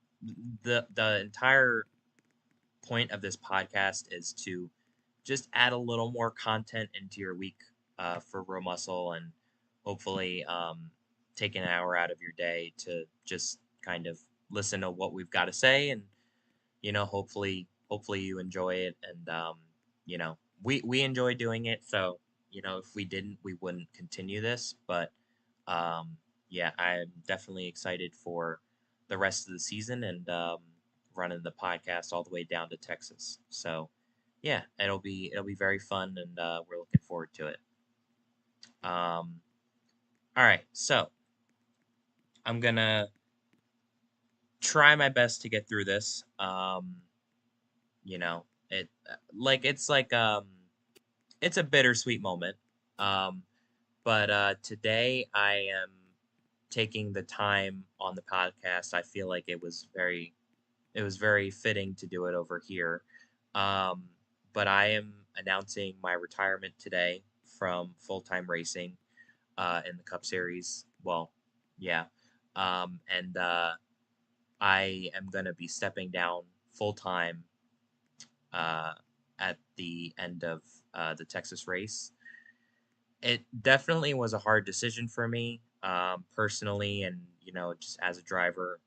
the entire point of this podcast is to just add a little more content into your week for Real Muscle, and hopefully take an hour out of your day to just kind of listen to what we've got to say. And hopefully you enjoy it. And we enjoy doing it. So if we didn't, we wouldn't continue this. But um yeah, I'm definitely excited for the rest of the season, and running the podcast all the way down to Texas. So yeah, it'll be very fun, and we're looking forward to it. All right, so I'm gonna try my best to get through this. You know, it's a bittersweet moment. Um, but today I am taking the time on the podcast. I feel like it was very fitting to do it over here. Um, but I am announcing my retirement today from full time racing in the Cup Series. Well, yeah. And I am going to be stepping down full time uh, at the end of the Texas race. It definitely was a hard decision for me, personally, and just as a driver.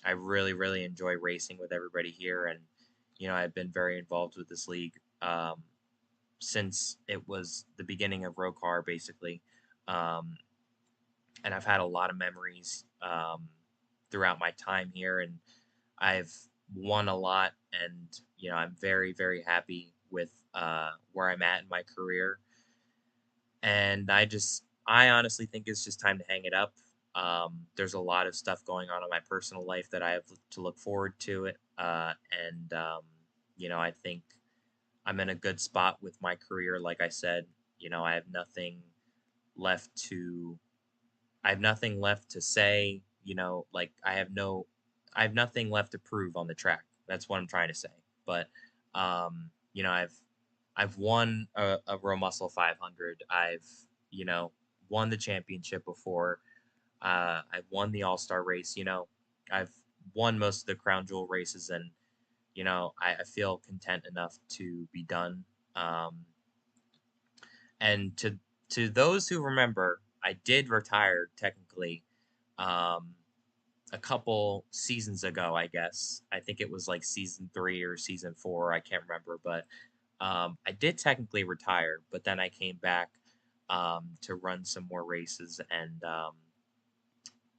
I really, really enjoy racing with everybody here, and I've been very involved with this league since it was the beginning of Rocar, basically. Um, and I've had a lot of memories throughout my time here, and I've won a lot, and I'm very, very happy with where I'm at in my career. And I honestly think it's just time to hang it up. There's a lot of stuff going on in my personal life that I have to look forward to it, and I think I'm in a good spot with my career. Like I said, I have nothing left to I have nothing left to say. Like I have nothing left to prove on the track. That's what I'm trying to say. But I've won a RoMuscle 500. I've you know won the championship before. I've won the All Star race. I've won most of the Crown Jewel races, and I feel content enough to be done. Um, and to those who remember, I did retire technically um, a couple seasons ago, I guess. I think it was like season 3 or season 4. I can't remember, but I did technically retire. But then I came back to run some more races, and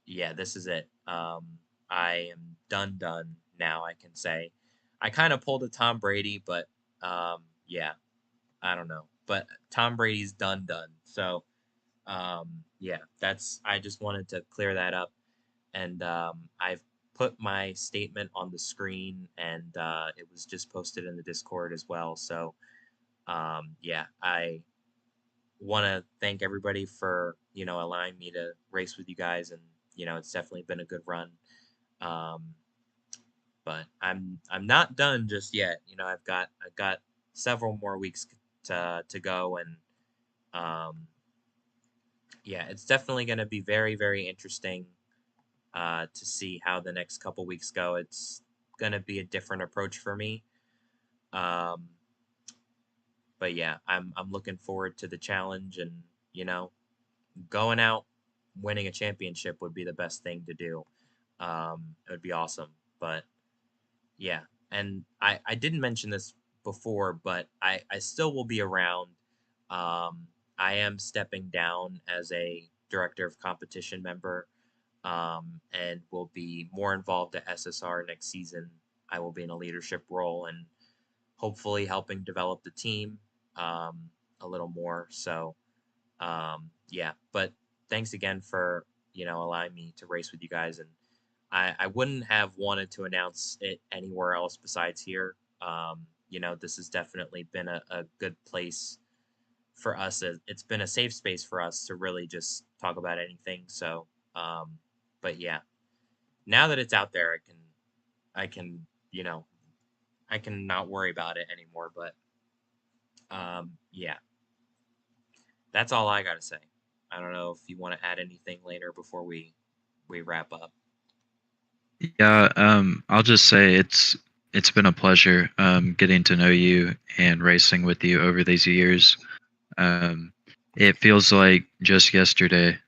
yeah, this is it. I am done now. I can say I kind of pulled a Tom Brady, but yeah, I don't know. But Tom Brady's done. So yeah, I just wanted to clear that up. And I've put my statement on the screen, and it was just posted in the Discord as well. So yeah, I want to thank everybody for allowing me to race with you guys, and it's definitely been a good run. Um, but I'm not done just yet. I've got several more weeks to go, and um, yeah, it's definitely going to be very, very interesting to see how the next couple weeks go. It's going to be a different approach for me. Um, but yeah, I'm looking forward to the challenge, and you know, going out winning a championship would be the best thing to do. It would be awesome. But yeah, and I didn't mention this before, but I still will be around. I am stepping down as a director of competition member, and will be more involved at SSR next season. I will be in a leadership role, and hopefully helping develop the team a little more. So yeah, but thanks again for allowing me to race with you guys, and I wouldn't have wanted to announce it anywhere else besides here. This has definitely been a good place for us. It's been a safe space for us to really just talk about anything. So, but yeah, now that it's out there, I can, you know, I can not worry about it anymore. But yeah, that's all I gotta say. I don't know if you want to add anything later before we wrap up. Yeah, I'll just say it's been a pleasure getting to know you and racing with you over these years. Um, it feels like just yesterday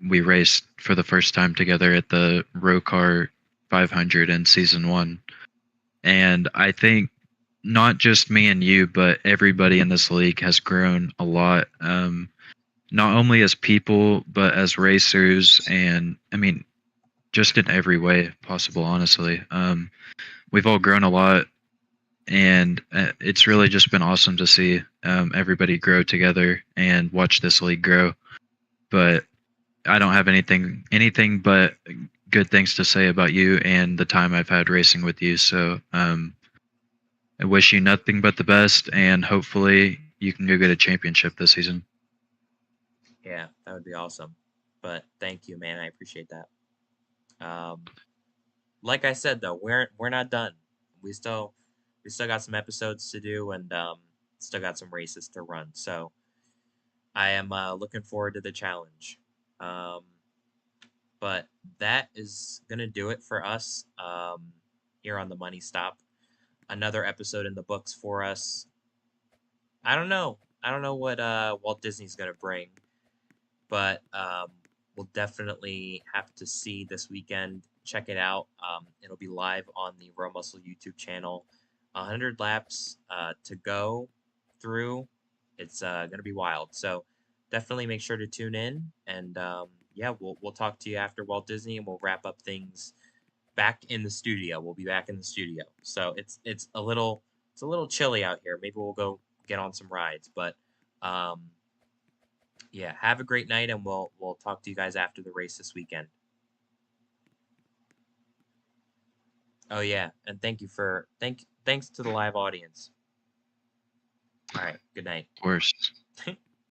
we raced for the first time together at the Rocar 500 in season 1, and I think not just me and you, but everybody in this league has grown a lot. Not only as people, but as racers, and I mean, just in every way possible. Honestly, we've all grown a lot, and it's really just been awesome to see everybody grow together and watch this league grow. But I don't have anything but good things to say about you and the time I've had racing with you. So I wish you nothing but the best, and hopefully you can go get a championship this season. Yeah, that would be awesome. But thank you, man. I appreciate that. Um, like I said though, we're not done. We still we still got some episodes to do and still got some races to run. So I am looking forward to the challenge. Um, but that is gonna do it for us here on the Money Stop. Another episode in the books for us. I don't know. I don't know what Walt Disney's gonna bring, but we'll definitely have to see this weekend. Check it out. It'll be live on the RoMuscle YouTube channel. 100 laps to go through. It's gonna be wild. So definitely make sure to tune in. And yeah, we'll talk to you after Walt Disney, and we'll wrap up things back in the studio. We'll be back in the studio. So it's a little chilly out here. Maybe we'll go get on some rides, but um, yeah, have a great night, and we'll talk to you guys after the race this weekend. Oh yeah, and thanks to the live audience. All right, good night. Of course.